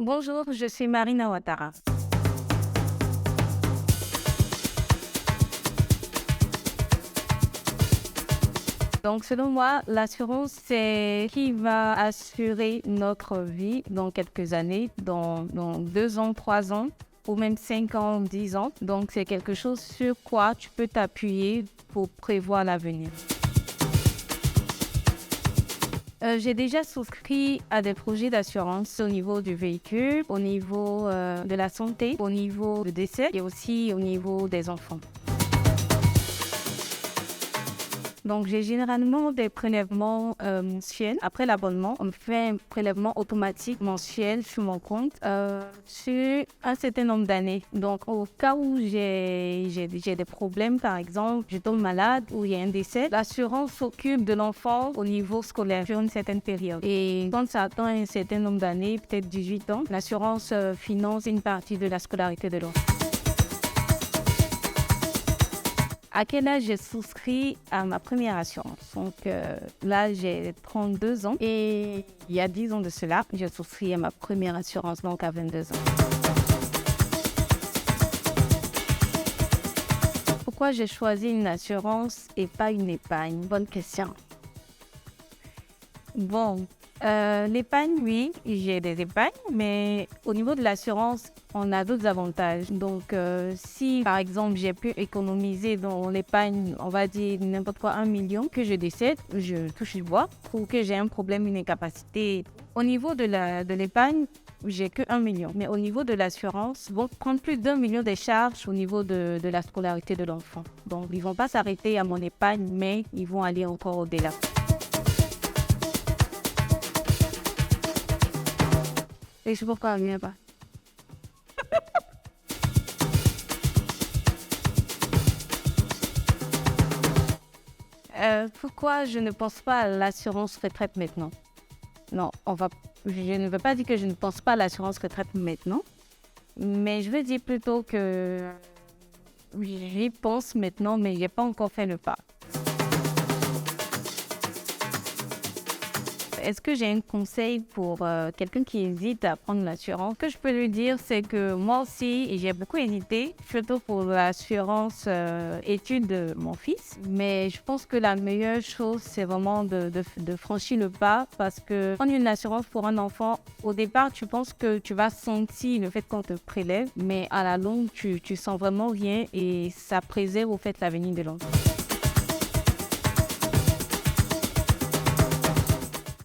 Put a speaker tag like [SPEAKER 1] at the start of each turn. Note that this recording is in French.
[SPEAKER 1] Bonjour, je suis Marina Ouattara. Donc, selon moi, l'assurance, c'est qui va assurer notre vie dans quelques années, dans 2 ans, 3 ans, ou même 5 ans, 10 ans. Donc, c'est quelque chose sur quoi tu peux t'appuyer pour prévoir l'avenir. J'ai déjà souscrit à des projets d'assurance au niveau du véhicule, au niveau de la santé, au niveau du décès et aussi au niveau des enfants. Donc, j'ai généralement des prélèvements mensuels. Après l'abonnement, on me fait un prélèvement automatique mensuel sur mon compte sur un certain nombre d'années. Donc, au cas où j'ai des problèmes, par exemple, je tombe malade ou il y a un décès, l'assurance s'occupe de l'enfant au niveau scolaire sur une certaine période. Et quand ça atteint un certain nombre d'années, peut-être 18 ans, l'assurance finance une partie de la scolarité de l'enfant. À quel âge j'ai souscrit à ma première assurance? Donc là, j'ai 32 ans et il y a 10 ans de cela, j'ai souscrit à ma première assurance, donc à 22 ans. Pourquoi j'ai choisi une assurance et pas une épargne? Bonne question. Bon, l'épargne, oui, j'ai des épargnes, mais au niveau de l'assurance, on a d'autres avantages. Donc, si par exemple j'ai pu économiser dans l'épargne, on va dire n'importe quoi, 1 million, que je décède, je touche du bois, ou que j'ai un problème, une incapacité. Au niveau de l'épargne, j'ai que 1 million. Mais au niveau de l'assurance, ils vont prendre plus d'1 million des charges au niveau de la scolarité de l'enfant. Donc, ils ne vont pas s'arrêter à mon épargne, mais ils vont aller encore au-delà. Et je sais pourquoi elle vient pas. Pourquoi je ne pense pas à l'assurance retraite maintenant? Non, je ne veux pas dire que je ne pense pas à l'assurance retraite maintenant, mais je veux dire plutôt que j'y pense maintenant, mais je n'ai pas encore fait le pas. Est-ce que j'ai un conseil pour quelqu'un qui hésite à prendre l'assurance? Ce que je peux lui dire, c'est que moi aussi, j'ai beaucoup hésité, surtout pour l'assurance études de mon fils. Mais je pense que la meilleure chose, c'est vraiment de franchir le pas parce que prendre une assurance pour un enfant, au départ, tu penses que tu vas sentir le fait qu'on te prélève, mais à la longue, tu sens vraiment rien et ça préserve au fait l'avenir de l'enfant.